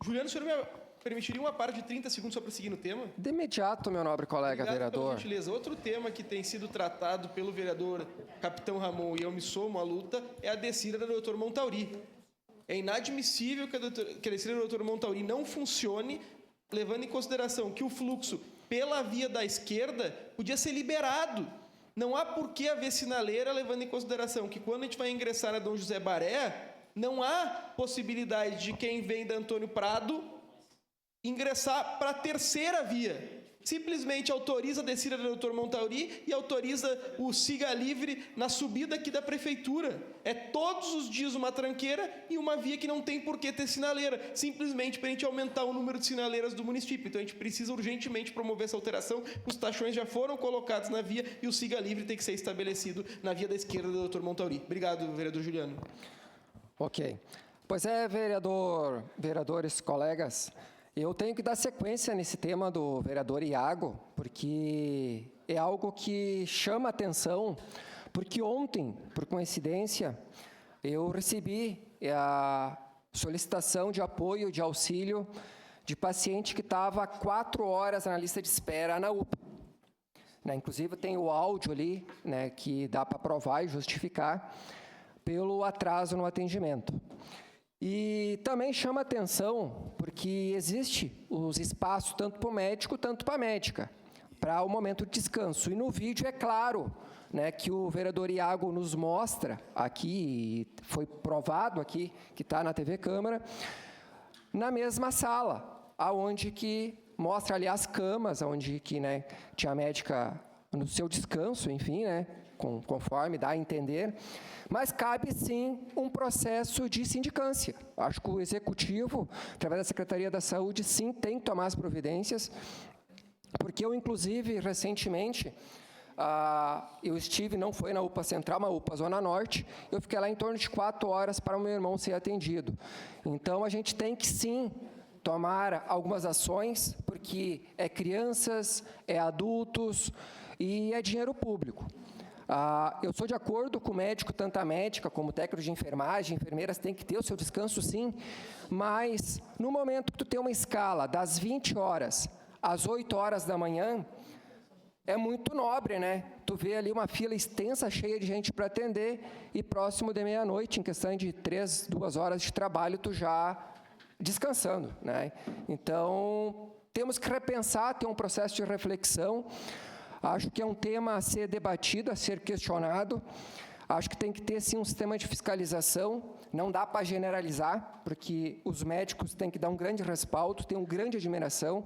Juliano, o senhor me permitiria uma parte de 30 segundos só para seguir no tema? De imediato, meu nobre colega Obrigado pela vereador. gentileza. Outro tema que tem sido tratado pelo vereador Capitão Ramon, e eu me somo à luta, é a descida do Dr. Montauri. É inadmissível que a descida do Dr. Montauri não funcione, levando em consideração que o fluxo pela via da esquerda podia ser liberado. Não há por que haver sinaleira, levando em consideração que quando a gente vai ingressar na Dom José Baré, não há possibilidade de quem vem da Antônio Prado ingressar para a terceira via. Simplesmente autoriza a descida do Dr. Montauri e autoriza o siga livre na subida aqui da prefeitura. É todos os dias uma tranqueira e uma via que não tem por que ter sinaleira, simplesmente para a gente aumentar o número de sinaleiras do município. Então a gente precisa urgentemente promover essa alteração. Os tachões já foram colocados na via e o siga livre tem que ser estabelecido na via da esquerda do Dr. Montauri. Obrigado, vereador Juliano. Ok. Pois é, vereadores, colegas, eu tenho que dar sequência nesse tema do vereador Iago, porque é algo que chama atenção, porque ontem, por coincidência, eu recebi a solicitação de apoio, de auxílio, de paciente que estava 4 horas na lista de espera na UPA. Inclusive, tem o áudio ali, que dá para provar e justificar pelo atraso no atendimento. E também chama atenção porque existe os espaços tanto para o médico, tanto para a médica, para o momento de descanso. E no vídeo é claro que o vereador Iago nos mostra aqui, foi provado aqui, que está na TV Câmara, na mesma sala, aonde que mostra ali as camas, onde que tinha a médica no seu descanso, enfim, conforme dá a entender. Mas cabe, sim, um processo de sindicância. Acho que o Executivo, através da Secretaria da Saúde, sim, tem que tomar as providências, porque eu, inclusive, recentemente, eu estive, não foi na UPA Central, mas na UPA Zona Norte, eu fiquei lá em torno de 4 horas para o meu irmão ser atendido. Então, a gente tem que, sim, tomar algumas ações, porque é crianças, é adultos e é dinheiro público. Eu sou de acordo com o médico, tanto a médica como o técnico de enfermagem, enfermeiras têm que ter o seu descanso, sim, mas no momento que tu tem uma escala das 20 horas às 8 horas da manhã, é muito nobre, Tu vê ali uma fila extensa, cheia de gente para atender, e próximo de meia-noite, em questão de 2 horas de trabalho, tu já descansando, Então, temos que repensar, ter um processo de reflexão. Acho que é um tema a ser debatido, a ser questionado. Acho que tem que ter, sim, um sistema de fiscalização. Não dá para generalizar, porque os médicos têm que dar um grande respaldo, têm uma grande admiração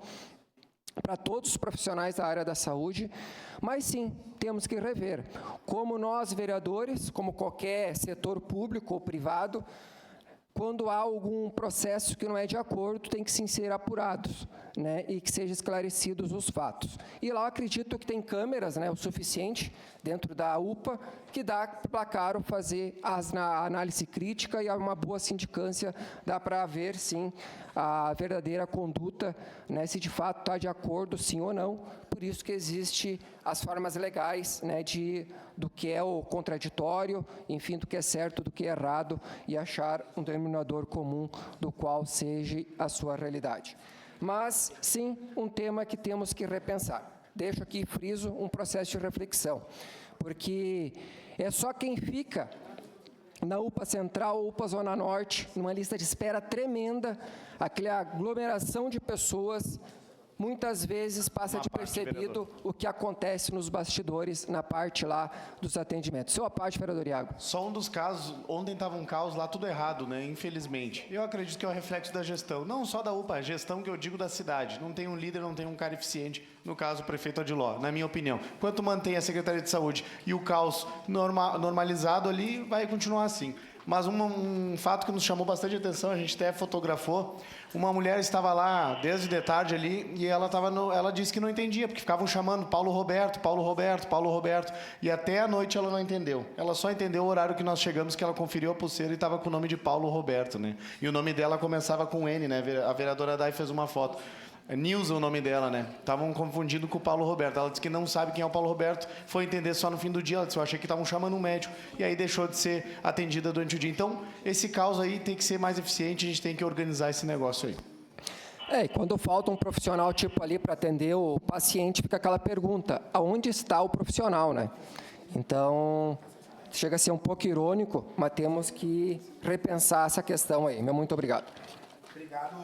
para todos os profissionais da área da saúde. Mas, sim, temos que rever. Como nós, vereadores, como qualquer setor público ou privado, quando há algum processo que não é de acordo, tem que sim ser apurados, e que sejam esclarecidos os fatos. E lá eu acredito que tem câmeras, o suficiente, dentro da UPA, que dá para, claro, fazer a análise crítica e uma boa sindicância, dá para ver, sim, a verdadeira conduta, se de fato está de acordo, sim ou não. Por isso que existe as formas legais, do que é o contraditório, enfim, do que é certo, do que é errado, e achar um denominador comum do qual seja a sua realidade. Mas, sim, um tema que temos que repensar. Deixo aqui, friso, um processo de reflexão, porque é só quem fica na UPA Central ou UPA Zona Norte, numa lista de espera tremenda, aquela aglomeração de pessoas, muitas vezes passa despercebido o que acontece nos bastidores, na parte lá dos atendimentos. Sua parte, vereador Iago. Só um dos casos, ontem estava um caos lá, tudo errado, infelizmente. Eu acredito que é o reflexo da gestão, não só da UPA, a gestão que eu digo da cidade. Não tem um líder, não tem um cara eficiente, no caso o prefeito Adiló, na minha opinião. Enquanto mantém a Secretaria de Saúde e o caos normalizado ali, vai continuar assim. Mas um fato que nos chamou bastante atenção, a gente até fotografou, uma mulher estava lá desde de tarde ali e ela disse que não entendia, porque ficavam chamando Paulo Roberto, Paulo Roberto, Paulo Roberto, e até a noite ela não entendeu. Ela só entendeu o horário que nós chegamos, que ela conferiu a pulseira e estava com o nome de Paulo Roberto, E o nome dela começava com N, A vereadora Day fez uma foto. Nilza o nome dela, Estavam confundindo com o Paulo Roberto. Ela disse que não sabe quem é o Paulo Roberto, foi entender só no fim do dia. Ela disse, eu achei que estavam chamando um médico, e aí deixou de ser atendida durante o dia. Então, esse caos aí tem que ser mais eficiente, a gente tem que organizar esse negócio aí. E quando falta um profissional tipo ali para atender o paciente, fica aquela pergunta, aonde está o profissional, né? Então, chega a ser um pouco irônico, mas temos que repensar essa questão aí. Muito obrigado. Obrigado.